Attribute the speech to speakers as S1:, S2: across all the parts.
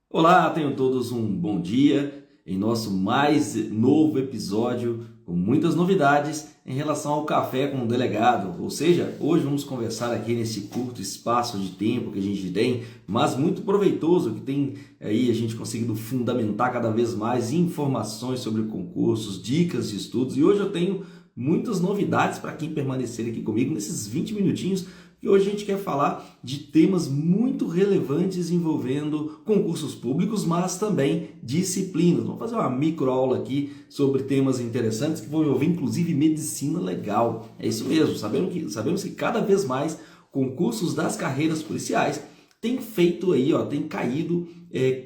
S1: Olá, tenham todos um bom dia em nosso mais novo episódio com muitas novidades em relação ao café com o delegado. Ou seja, hoje vamos conversar aqui nesse curto espaço de tempo que a gente tem, mas muito proveitoso, que tem aí a gente conseguindo fundamentar cada vez mais informações sobre concursos, dicas de estudos. E hoje eu tenho muitas novidades para quem permanecer aqui comigo nesses 20 minutinhos. E hoje a gente quer falar de temas muito relevantes envolvendo concursos públicos, mas também disciplinas. Vamos fazer uma microaula aqui sobre temas interessantes que vão envolver inclusive medicina legal. É isso mesmo, sabemos que cada vez mais concursos das carreiras policiais têm feito aí, tem caído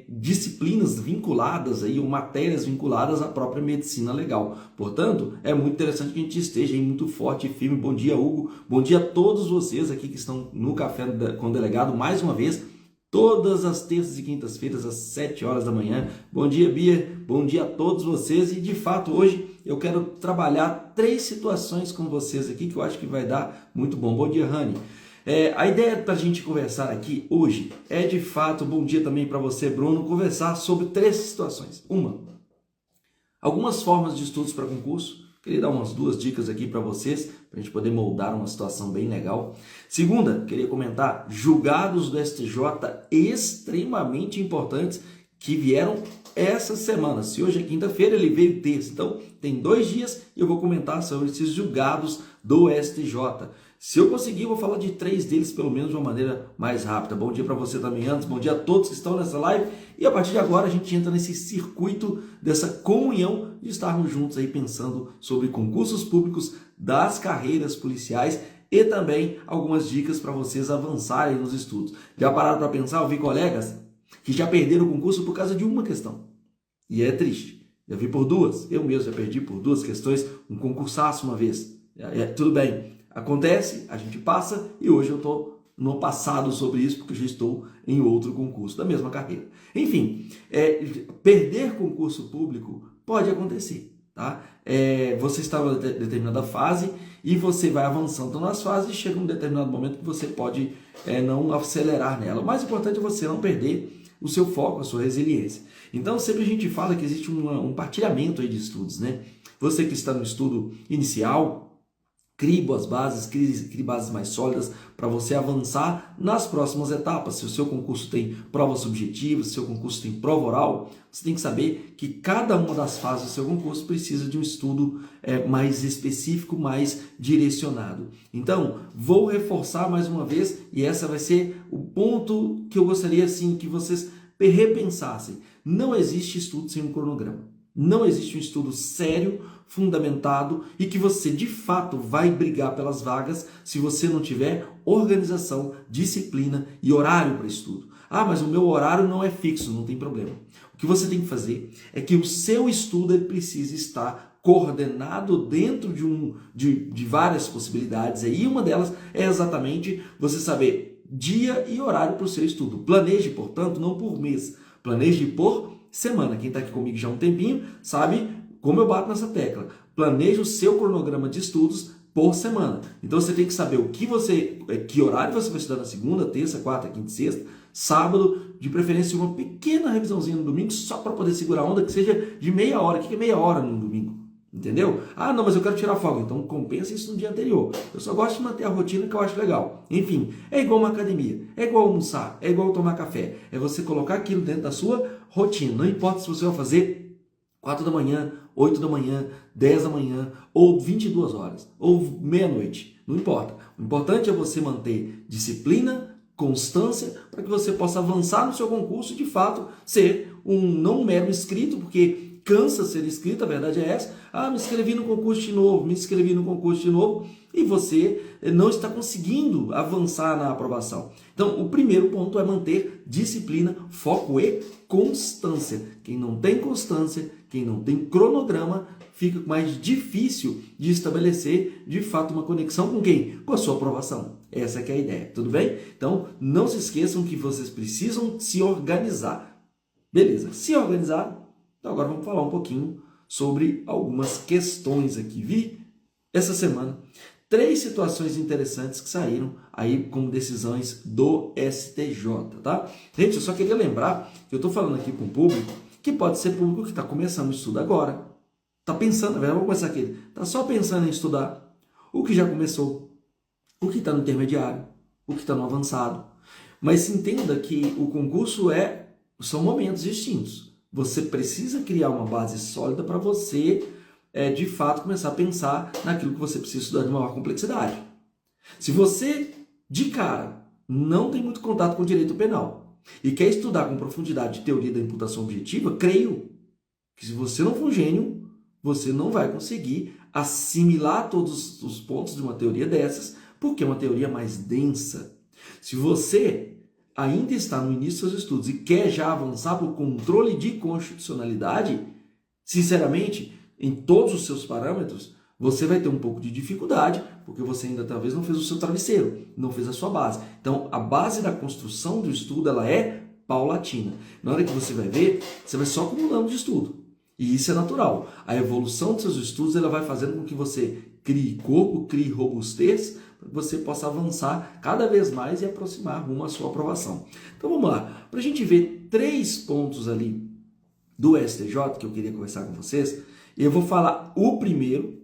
S1: disciplinas vinculadas aí, ou matérias vinculadas à própria medicina legal. Portanto, é muito interessante que a gente esteja aí muito forte e firme. Bom dia, Hugo. Bom dia a todos vocês aqui que estão no Café com o Delegado, mais uma vez, todas as terças e quintas-feiras, às 7 horas da manhã. Bom dia, Bia. Bom dia a todos vocês. E, de fato, hoje eu quero trabalhar 3 situações com vocês aqui que eu acho que vai dar muito bom. Bom dia, Rani. A ideia para a gente conversar aqui hoje é, de fato, bom dia também para você, Bruno, conversar sobre 3 situações. Algumas formas de estudos para concurso. Queria dar umas 2 dicas aqui para vocês, para a gente poder moldar uma situação bem legal. Segunda, queria comentar julgados do STJ extremamente importantes que vieram essa semana. Se hoje é quinta-feira, ele veio terça. Então, tem 2 dias e eu vou comentar sobre esses julgados do STJ. Se eu conseguir, eu vou falar de 3 deles, pelo menos de uma maneira mais rápida. Bom dia para você também, antes. Bom dia a todos que estão nessa live. E a partir de agora, a gente entra nesse circuito dessa comunhão de estarmos juntos aí pensando sobre concursos públicos das carreiras policiais e também algumas dicas para vocês avançarem nos estudos. Já pararam para pensar? Eu vi colegas que já perderam o concurso por causa de uma questão. E é triste. Já vi por 2. Eu mesmo já perdi por 2 questões um concursaço uma vez. Tudo bem. Acontece, a gente passa e hoje eu estou no passado sobre isso porque eu já estou em outro concurso da mesma carreira. Enfim, perder concurso público pode acontecer, tá? Você está em determinada fase e você vai avançando nas fases e chega um determinado momento que você pode não acelerar nela. O mais importante é você não perder o seu foco, a sua resiliência. Então, sempre a gente fala que existe um partilhamento aí de estudos, né? Você que está no estudo inicial, crie boas bases, crie bases mais sólidas para você avançar nas próximas etapas. Se o seu concurso tem prova subjetiva, se o seu concurso tem prova oral, você tem que saber que cada uma das fases do seu concurso precisa de um estudo mais específico, mais direcionado. Então, vou reforçar mais uma vez, e essa vai ser o ponto que eu gostaria assim, que vocês repensassem. Não existe estudo sem um cronograma. Não existe um estudo sério, fundamentado e que você de fato vai brigar pelas vagas se você não tiver organização, disciplina e horário para estudo. Ah, mas o meu horário não é fixo, não tem problema. O que você tem que fazer é que o seu estudo ele precisa estar coordenado dentro de várias possibilidades. E uma delas é exatamente você saber dia e horário para o seu estudo. Planeje, portanto, não por mês, planeje por semana. Quem está aqui comigo já há um tempinho sabe como eu bato nessa tecla. Planeje o seu cronograma de estudos por semana. Então você tem que saber que horário você vai estudar na segunda, terça, quarta, quinta e sexta, sábado, de preferência uma pequena revisãozinha no domingo, só para poder segurar a onda, que seja de meia hora. O que é meia hora no domingo? Entendeu? Ah, não, mas eu quero tirar folga. Então compensa isso no dia anterior. Eu só gosto de manter a rotina que eu acho legal. Enfim, é igual uma academia, é igual almoçar, é igual tomar café. É você colocar aquilo dentro da sua rotina. Não importa se você vai fazer 4 da manhã, 8 da manhã, 10 da manhã, ou 22 horas, ou meia-noite. Não importa. O importante é você manter disciplina, constância, para que você possa avançar no seu concurso e, de fato, ser não um mero inscrito, porque cansa ser inscrito, a verdade é essa. Ah, me inscrevi no concurso de novo, e você não está conseguindo avançar na aprovação. Então, o primeiro ponto é manter disciplina, foco e constância. Quem não tem constância, quem não tem cronograma, fica mais difícil de estabelecer, de fato, uma conexão com quem? Com a sua aprovação. Essa que é a ideia, tudo bem? Então, não se esqueçam que vocês precisam se organizar. Beleza, se organizar. Então agora vamos falar um pouquinho sobre algumas questões aqui. Vi essa semana três situações interessantes que saíram aí como decisões do STJ, tá? Gente, eu só queria lembrar que eu estou falando aqui com um público que pode ser público que está começando o estudo agora, está pensando, vamos começar aqui, está só pensando em estudar, o que já começou, o que está no intermediário, o que está no avançado. Mas entenda que o concurso são momentos distintos. Você precisa criar uma base sólida para você, de fato, começar a pensar naquilo que você precisa estudar de maior complexidade. Se você, de cara, não tem muito contato com o direito penal e quer estudar com profundidade de teoria da imputação objetiva, creio que se você não for um gênio, você não vai conseguir assimilar todos os pontos de uma teoria dessas, porque é uma teoria mais densa. Se você ainda está no início dos seus estudos e quer já avançar para o controle de constitucionalidade, sinceramente, em todos os seus parâmetros, você vai ter um pouco de dificuldade, porque você ainda talvez não fez o seu travesseiro, não fez a sua base. Então, a base da construção do estudo, ela é paulatina. Na hora que você vai ver, você vai só acumulando de estudo. E isso é natural. A evolução dos seus estudos, ela vai fazendo com que você crie corpo, crie robustez, para que você possa avançar cada vez mais e aproximar rumo à sua aprovação. Então, vamos lá. Para a gente ver 3 pontos ali do STJ, que eu queria conversar com vocês, eu vou falar o primeiro,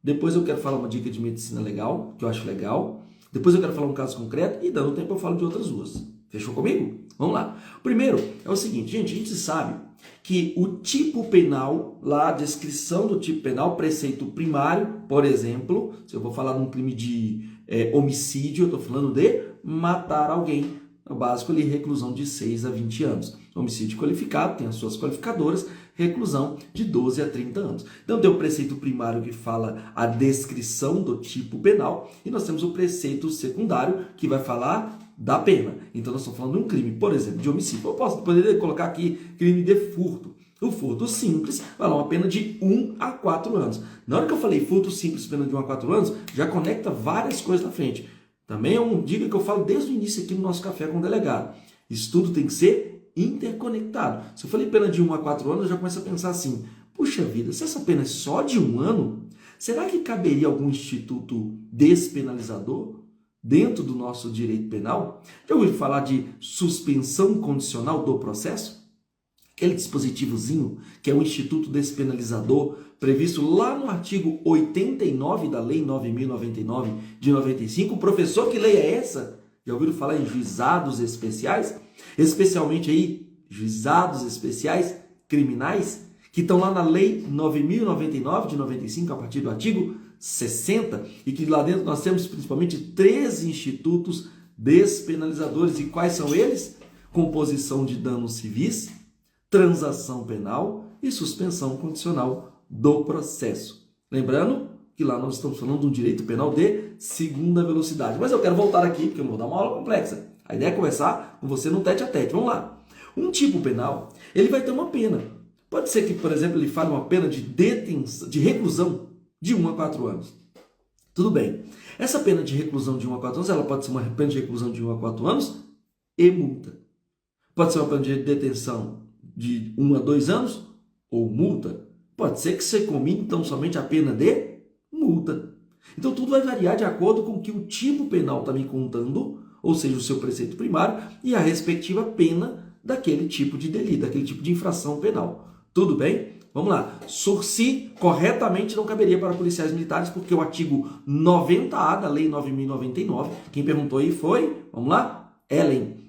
S1: depois eu quero falar uma dica de medicina legal, que eu acho legal, depois eu quero falar um caso concreto e, dando tempo, eu falo de outras duas. Fechou comigo? Vamos lá. O primeiro é o seguinte, gente, a gente sabe que o tipo penal, lá a descrição do tipo penal, preceito primário, por exemplo, se eu vou falar de um crime de homicídio, eu estou falando de matar alguém. O básico ali, reclusão de 6 a 20 anos. Homicídio qualificado, tem as suas qualificadoras, reclusão de 12 a 30 anos. Então tem o preceito primário que fala a descrição do tipo penal e nós temos o preceito secundário que vai falar da pena. Então nós estamos falando de um crime, por exemplo, de homicídio. Eu poderia colocar aqui crime de furto. O furto simples vai dar uma pena de 1 a 4 anos. Na hora que eu falei furto simples, pena de 1 a 4 anos, já conecta várias coisas na frente. Também é uma dica que eu falo desde o início aqui no nosso Café com o Delegado. Estudo tem que ser interconectado. Se eu falei pena de 1 a 4 anos, eu já começo a pensar assim, puxa vida, se essa pena é só de 1 ano, será que caberia algum instituto despenalizador dentro do nosso direito penal? Já ouviu falar de suspensão condicional do processo? Aquele dispositivozinho que é o instituto despenalizador previsto lá no artigo 89 da Lei 9.099 de 95. O professor, que lei é essa? Já ouviram falar em juizados especiais? Especialmente aí, juizados especiais criminais, que estão lá na Lei 9.099 de 95, a partir do artigo 60, e que lá dentro nós temos principalmente 13 institutos despenalizadores. E quais são eles? Composição de danos civis, transação penal e suspensão condicional do processo. Lembrando que lá nós estamos falando de um direito penal de segunda velocidade. Mas eu quero voltar aqui, porque eu vou dar uma aula complexa. A ideia é conversar com você no tete a tete. Vamos lá. Um tipo penal, ele vai ter uma pena. Pode ser que, por exemplo, ele fale uma pena de detenção, de reclusão de 1 a 4 anos. Tudo bem. Essa pena de reclusão de 1 a 4 anos, ela pode ser uma pena de reclusão de 1 a 4 anos e multa. Pode ser uma pena de detenção de 1 a 2 anos ou multa. Pode ser que você combine então somente a pena de multa. Então tudo vai variar de acordo com o que o tipo penal está me contando, ou seja, o seu preceito primário e a respectiva pena daquele tipo de delito, daquele tipo de infração penal. Tudo bem? Vamos lá. Sursi corretamente não caberia para policiais militares, porque o artigo 90A da Lei 9.099, quem perguntou aí foi, vamos lá, Ellen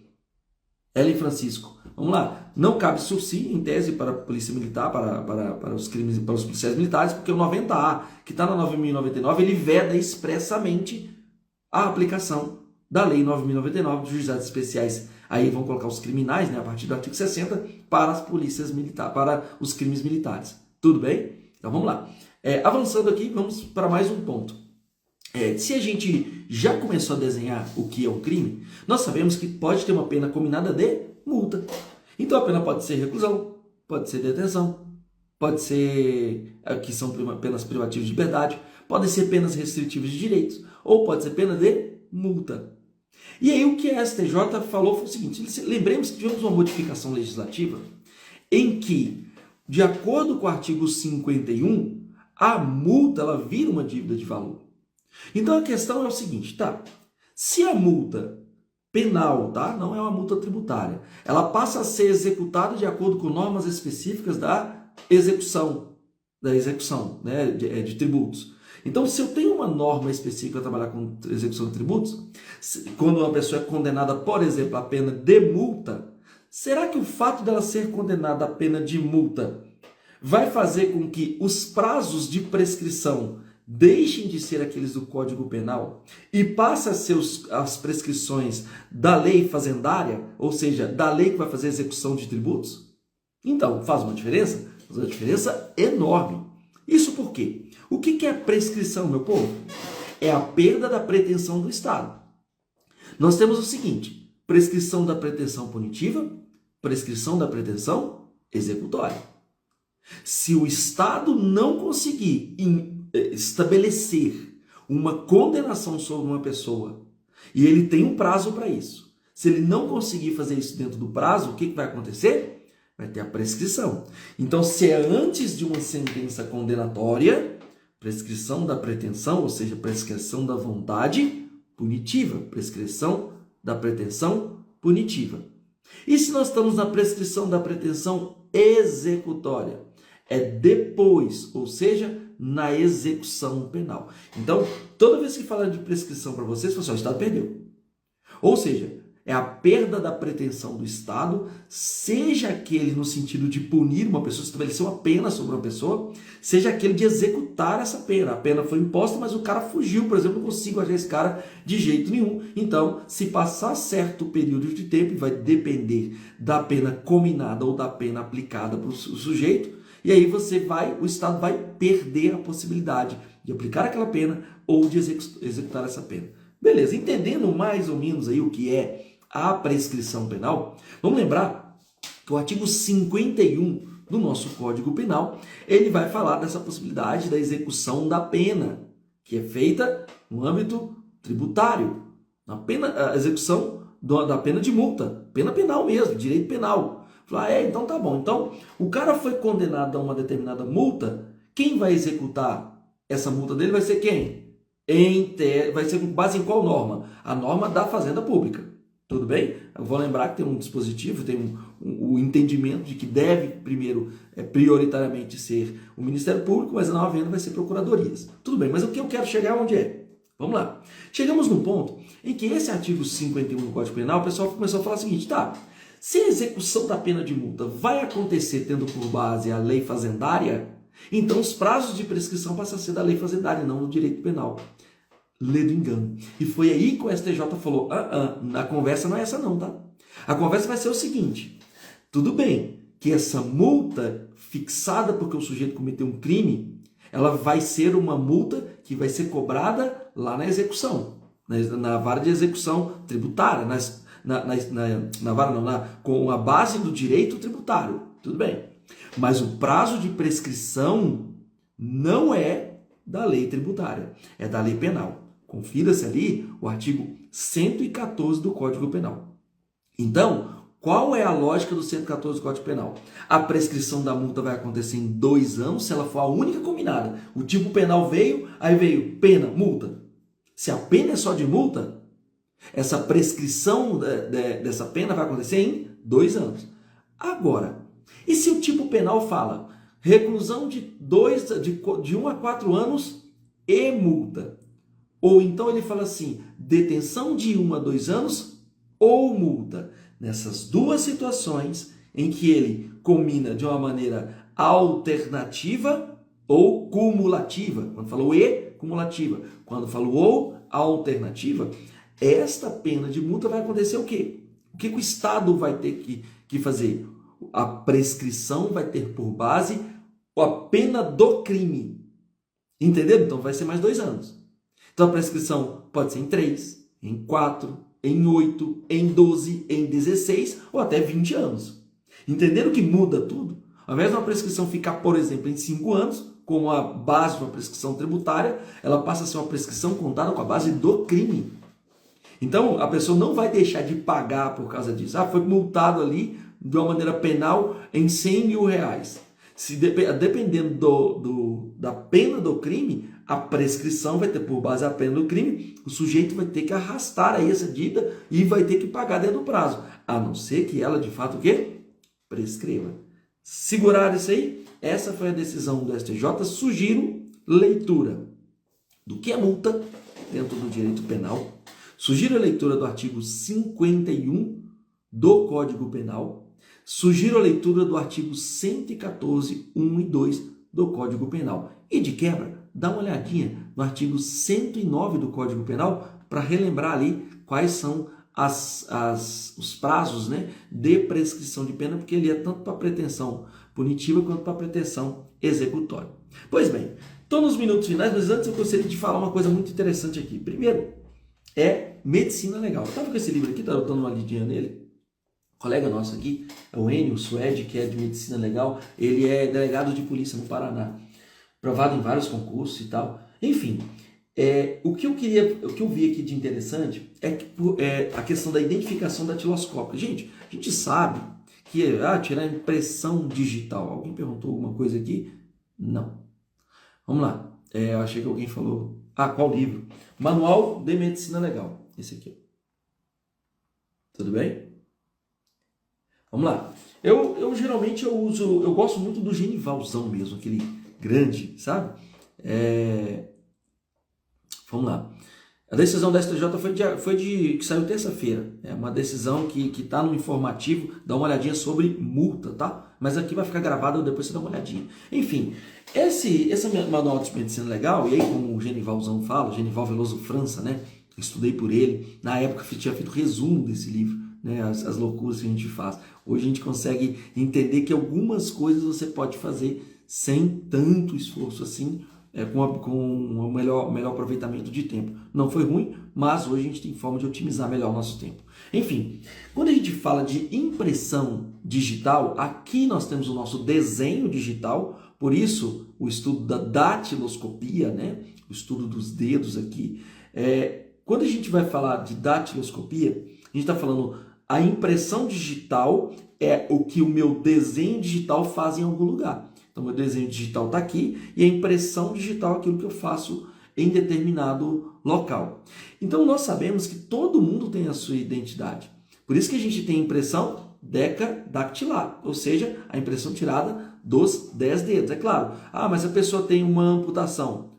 S1: Francisco. Vamos lá. Não cabe sursi, em tese, para a polícia militar, para os crimes, para os policiais militares, porque o 90A, que está na 9.099, ele veda expressamente a aplicação da Lei 9.099 de juizados especiais. Aí vão colocar os criminais, né, a partir do artigo 60, para as polícias militares, para os crimes militares. Tudo bem? Então vamos lá. Avançando aqui, vamos para mais um ponto. Se a gente já começou a desenhar o que é um crime, nós sabemos que pode ter uma pena combinada de multa. Então a pena pode ser reclusão, pode ser detenção, pode ser, que são penas privativas de liberdade, pode ser penas restritivas de direitos, ou pode ser pena de multa. E aí o que a STJ falou foi o seguinte, lembremos que tivemos uma modificação legislativa em que, de acordo com o artigo 51, a multa ela vira uma dívida de valor. Então a questão é o seguinte, tá? Se a multa penal, tá? Não é uma multa tributária, ela passa a ser executada de acordo com normas específicas da execução, né, de tributos. Então, se eu tenho uma norma específica para trabalhar com execução de tributos, quando uma pessoa é condenada, por exemplo, a pena de multa, será que o fato dela ser condenada a pena de multa vai fazer com que os prazos de prescrição deixem de ser aqueles do Código Penal e passem a ser as prescrições da lei fazendária, ou seja, da lei que vai fazer a execução de tributos? Então, faz uma diferença? Faz uma diferença enorme. Isso por quê? O que é prescrição, meu povo? É a perda da pretensão do Estado. Nós temos o seguinte: prescrição da pretensão punitiva, prescrição da pretensão executória. Se o Estado não conseguir estabelecer uma condenação sobre uma pessoa, e ele tem um prazo para isso, se ele não conseguir fazer isso dentro do prazo, o que vai acontecer? Vai ter a prescrição. Então, se é antes de uma sentença condenatória, prescrição da pretensão, ou seja, prescrição da vontade punitiva, prescrição da pretensão punitiva. E se nós estamos na prescrição da pretensão executória? É depois, ou seja, na execução penal. Então, toda vez que falar de prescrição para vocês, o Estado perdeu. Ou seja, é a perda da pretensão do Estado, seja aquele no sentido de punir uma pessoa, estabelecer uma pena sobre uma pessoa, seja aquele de executar essa pena. A pena foi imposta, mas o cara fugiu, por exemplo, não consigo achar esse cara de jeito nenhum. Então, se passar certo período de tempo, vai depender da pena cominada ou da pena aplicada para o sujeito, e aí o Estado vai perder a possibilidade de aplicar aquela pena ou de executar essa pena. Beleza, entendendo mais ou menos aí o que é a prescrição penal, vamos lembrar que o artigo 51 do nosso Código Penal, ele vai falar dessa possibilidade da execução da pena, que é feita no âmbito tributário, a execução da pena de multa, pena penal mesmo, direito penal. Então tá bom. Então, o cara foi condenado a uma determinada multa, quem vai executar essa multa dele vai ser quem? Vai ser com base em qual norma? A norma da Fazenda Pública. Tudo bem? Eu vou lembrar que tem um dispositivo, tem o entendimento de que deve primeiro, prioritariamente ser o Ministério Público, mas não havendo vai ser procuradorias. Tudo bem, mas o que eu quero chegar onde é? Vamos lá. Chegamos num ponto em que esse artigo 51 do Código Penal, o pessoal começou a falar o seguinte, tá, se a execução da pena de multa vai acontecer tendo por base a lei fazendária, então os prazos de prescrição passam a ser da lei fazendária, não do direito penal. Lê do engano. E foi aí que o STJ falou, a conversa não é essa não, tá? A conversa vai ser o seguinte, tudo bem que essa multa fixada porque o sujeito cometeu um crime, ela vai ser uma multa que vai ser cobrada lá na execução, na vara de execução tributária, com a base do direito tributário, tudo bem. Mas o prazo de prescrição não é da lei tributária, é da lei penal. Confira-se ali o artigo 114 do Código Penal. Então, qual é a lógica do 114 do Código Penal? A prescrição da multa vai acontecer em 2 anos, se ela for a única combinada. O tipo penal veio, aí veio pena, multa. Se a pena é só de multa, essa prescrição dessa pena vai acontecer em 2 anos. Agora, e se o tipo penal fala reclusão de 1 a 4 anos e multa? Ou então ele fala assim, detenção de 1 a 2 anos ou multa. Nessas duas situações em que ele combina de uma maneira alternativa ou cumulativa. Quando falou e, cumulativa. Quando falou ou, alternativa. Esta pena de multa vai acontecer o quê? O que o Estado vai ter que fazer? A prescrição vai ter por base a pena do crime. Entendeu? Então vai ser mais 2 anos. Então a prescrição pode ser em 3, em 4, em 8, em 12, em 16 ou até 20 anos. Entenderam que muda tudo? Ao invés de uma prescrição ficar, por exemplo, em 5 anos, como a base de uma prescrição tributária, ela passa a ser uma prescrição contada com a base do crime. Então, a pessoa não vai deixar de pagar por causa disso. Foi multado ali de uma maneira penal em 100 mil reais. Dependendo da pena do crime, a prescrição vai ter por base a pena do crime, o sujeito vai ter que arrastar aí essa dívida e vai ter que pagar dentro do prazo, a não ser que ela de fato o quê? Prescreva. Segurar isso aí? Essa foi a decisão do STJ. Sugiro leitura do que é multa dentro do direito penal. Sugiro a leitura do artigo 51 do Código Penal. Sugiro a leitura do artigo 114, 1 e 2 do Código Penal. E de quebra, dá uma olhadinha no artigo 109 do Código Penal para relembrar ali quais são os prazos, né, de prescrição de pena, porque ele é tanto para pretensão punitiva quanto para pretensão executória. Pois bem, estou nos minutos finais, mas antes eu gostaria de falar uma coisa muito interessante aqui. Primeiro, é medicina legal. Eu estava com esse livro aqui, estava dando uma lidinha nele. Um colega nosso aqui, é o Enio Suede, que é de medicina legal. Ele é delegado de polícia no Paraná, aprovado em vários concursos e tal. Enfim, o que eu vi aqui de interessante é a questão da identificação datiloscópica. Gente, a gente sabe que tirar impressão digital. Alguém perguntou alguma coisa aqui? Não. Vamos lá. Eu achei que alguém falou. Qual livro? Manual de Medicina Legal. Esse aqui. Tudo bem? Vamos lá. Eu geralmente eu gosto muito do Genivalzão mesmo, aquele grande, sabe? Vamos lá. A decisão da STJ que saiu terça-feira. É uma decisão que está no informativo. Dá uma olhadinha sobre multa, tá? Mas aqui vai ficar gravado, depois você dá uma olhadinha. Enfim, esse manual de medicina legal, e aí como o Genivalzão fala, Genival Veloso França, né? Eu estudei por ele. Na época eu tinha feito resumo desse livro, né? As loucuras que a gente faz. Hoje a gente consegue entender que algumas coisas você pode fazer sem tanto esforço assim, com um melhor aproveitamento de tempo. Não foi ruim, mas hoje a gente tem forma de otimizar melhor o nosso tempo. Enfim, quando a gente fala de impressão digital, aqui nós temos o nosso desenho digital, por isso o estudo da datiloscopia, né? O estudo dos dedos aqui. Quando a gente vai falar de datiloscopia, a gente está falando a impressão digital é o que o meu desenho digital faz em algum lugar. Então, meu desenho digital está aqui e a impressão digital é aquilo que eu faço em determinado local. Então, nós sabemos que todo mundo tem a sua identidade. Por isso que a gente tem a impressão decadactilar, ou seja, a impressão tirada dos 10 dedos. É claro, mas a pessoa tem uma amputação.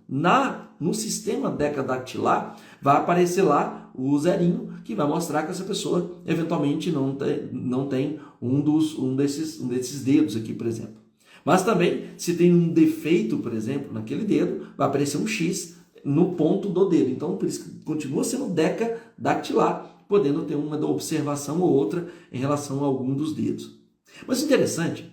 S1: No sistema decadactilar, vai aparecer lá o zerinho que vai mostrar que essa pessoa eventualmente não tem um desses dedos aqui, por exemplo. Mas também, se tem um defeito, por exemplo, naquele dedo, vai aparecer um X no ponto do dedo. Então, por isso que continua sendo decadactilar, podendo ter uma observação ou outra em relação a algum dos dedos. Mas o interessante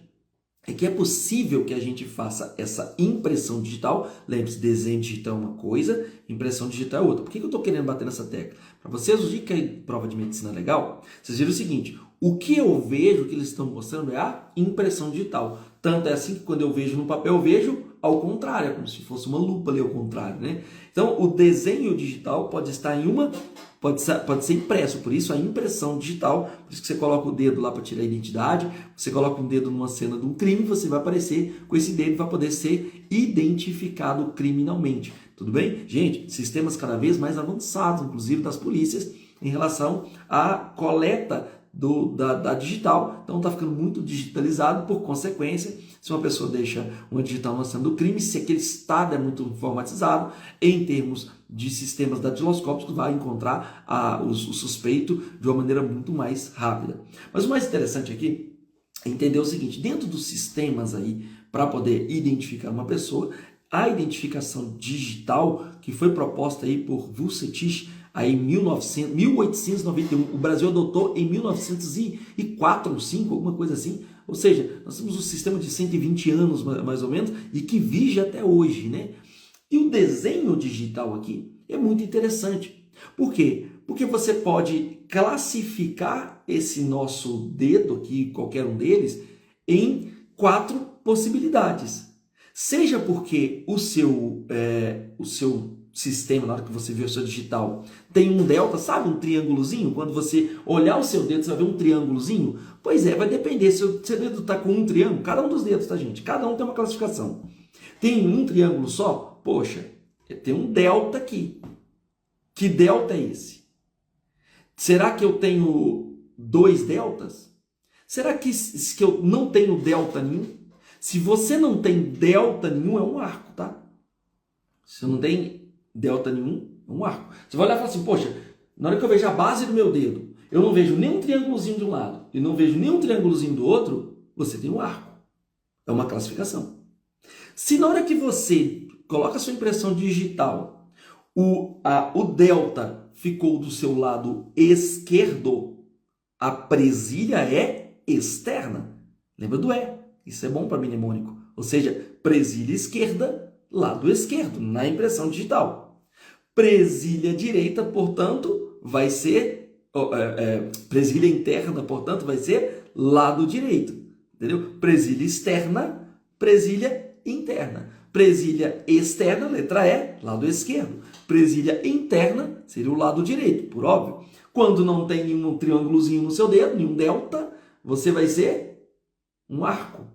S1: é que é possível que a gente faça essa impressão digital. Lembre-se, desenho digital é uma coisa, impressão digital é outra. Por que eu estou querendo bater nessa tecla? Para vocês, o dia que é prova de medicina legal, vocês viram o seguinte: o que eu vejo que eles estão mostrando é a impressão digital. Tanto é assim que quando eu vejo no papel, eu vejo ao contrário, como se fosse uma lupa ali ao contrário, né? Então, o desenho digital pode estar pode ser impresso, por isso a impressão digital, por isso que você coloca o dedo lá para tirar a identidade, você coloca um dedo numa cena de um crime, você vai aparecer com esse dedo e vai poder ser identificado criminalmente. Tudo bem? Gente, sistemas cada vez mais avançados, inclusive das polícias, em relação à coleta da digital. Então está ficando muito digitalizado, por consequência, se uma pessoa deixa uma digital na cena do crime, se aquele estado é muito informatizado, em termos de sistemas datiloscópicos, vai encontrar o suspeito de uma maneira muito mais rápida. Mas o mais interessante aqui é entender o seguinte: dentro dos sistemas aí, para poder identificar uma pessoa, a identificação digital que foi proposta aí por Vucetich aí em 1891, o Brasil adotou em 1904 ou 5, alguma coisa assim. Ou seja, nós temos um sistema de 120 anos mais ou menos e que vige até hoje, né? E o desenho digital aqui é muito interessante. Por quê? Porque você pode classificar esse nosso dedo aqui, qualquer um deles, em 4 possibilidades. Seja porque o seu sistema, na hora que você vê o seu digital, tem um delta, sabe um triângulozinho? Quando você olhar o seu dedo, você vai ver um triângulozinho? Pois é, vai depender. Se o seu dedo está com um triângulo, cada um dos dedos, tá, gente? Cada um tem uma classificação. Tem um triângulo só? Poxa, tem um delta aqui. Que delta é esse? Será que eu tenho 2 deltas? Será que eu não tenho delta nenhum? Se você não tem delta nenhum, é um arco, tá? Se você não tem delta nenhum, é um arco. Você vai olhar e falar assim, poxa, na hora que eu vejo a base do meu dedo, eu não vejo nem um triângulozinho de um lado e não vejo nem um triângulozinho do outro, você tem um arco. É uma classificação. Se na hora que você coloca a sua impressão digital, o delta ficou do seu lado esquerdo, a presilha é externa. Lembra do E? Isso é bom para mnemônico. Ou seja, presilha esquerda, lado esquerdo, na impressão digital. Presilha direita, portanto, vai ser... presilha interna, portanto, vai ser lado direito. Entendeu? Presilha externa, presilha interna. Presilha externa, letra E, lado esquerdo. Presilha interna seria o lado direito, por óbvio. Quando não tem nenhum triângulozinho no seu dedo, nenhum delta, você vai ser um arco.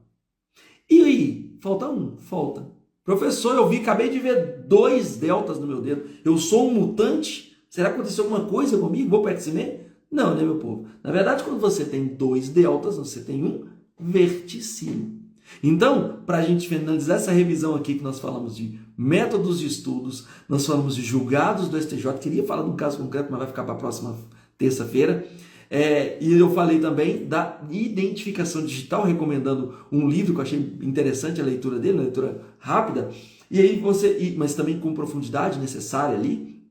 S1: E aí? Falta um? Falta. Professor, acabei de ver 2 deltas no meu dedo. Eu sou um mutante? Será que aconteceu alguma coisa comigo? Vou para XME? Não, né, meu povo? Na verdade, quando você tem 2 deltas, você tem um verticilo. Então, para a gente finalizar essa revisão aqui, que nós falamos de métodos de estudos, nós falamos de julgados do STJ, queria falar de um caso concreto, mas vai ficar para a próxima terça-feira. E eu falei também da identificação digital, recomendando um livro que eu achei interessante a leitura dele, uma leitura rápida, e aí mas também com profundidade necessária ali.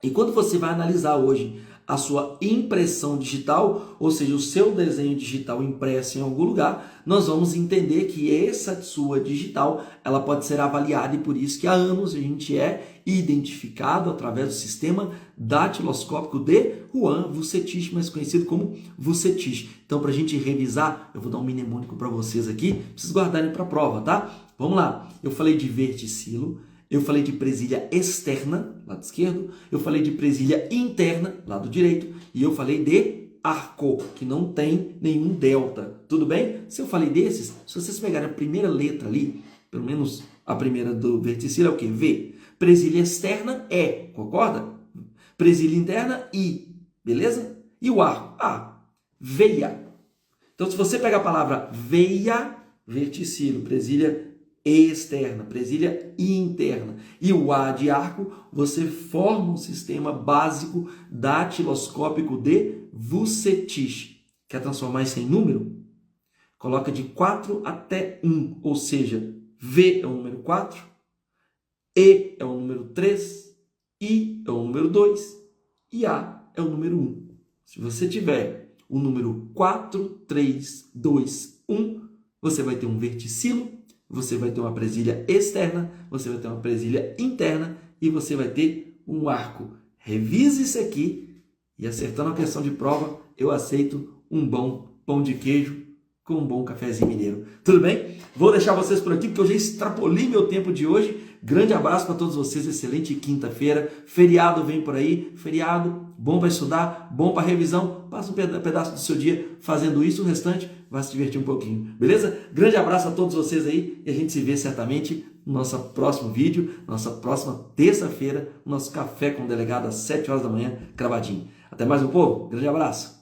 S1: E quando você vai analisar hoje a sua impressão digital, ou seja, o seu desenho digital impresso em algum lugar, nós vamos entender que essa sua digital, ela pode ser avaliada e por isso que há anos a gente é identificado através do sistema datiloscópico de Juan Vucetich, mais conhecido como Vucetich. Então, para a gente revisar, eu vou dar um mnemônico para vocês aqui, para vocês guardarem para a prova, tá? Vamos lá. Eu falei de verticilo, eu falei de presilha externa, lado esquerdo, eu falei de presilha interna, lado direito, e eu falei de arco, que não tem nenhum delta. Tudo bem? Se eu falei desses, se vocês pegarem a primeira letra ali, pelo menos a primeira do verticilo é o quê? V. Presilha externa, E. Concorda? Presilha interna, I. Beleza? E o arco? A. Veia. Então, se você pegar a palavra veia, verticilo, presilha externa, presilha interna e o A de arco, você forma um sistema básico datiloscópico de Vucetich. Quer transformar isso em número? Coloca de 4 até 1, ou seja, V é o número 4, E é o número 3, I é o número 2 e A é o número 1. Se você tiver o número 4, 3, 2, 1, você vai ter um verticilo, você vai ter uma presilha externa, você vai ter uma presilha interna e você vai ter um arco. Revise isso aqui e acertando a questão de prova, eu aceito um bom pão de queijo com um bom cafezinho mineiro. Tudo bem? Vou deixar vocês por aqui porque eu já extrapolei meu tempo de hoje. Grande abraço para todos vocês, excelente quinta-feira. Feriado vem por aí, feriado, bom para estudar, bom para revisão. Passa um pedaço do seu dia fazendo isso, o restante vai se divertir um pouquinho, beleza? Grande abraço a todos vocês aí e a gente se vê certamente no nosso próximo vídeo, nossa próxima terça-feira, no nosso Café com o Delegado às 7 horas da manhã, cravadinho. Até mais, meu povo, grande abraço!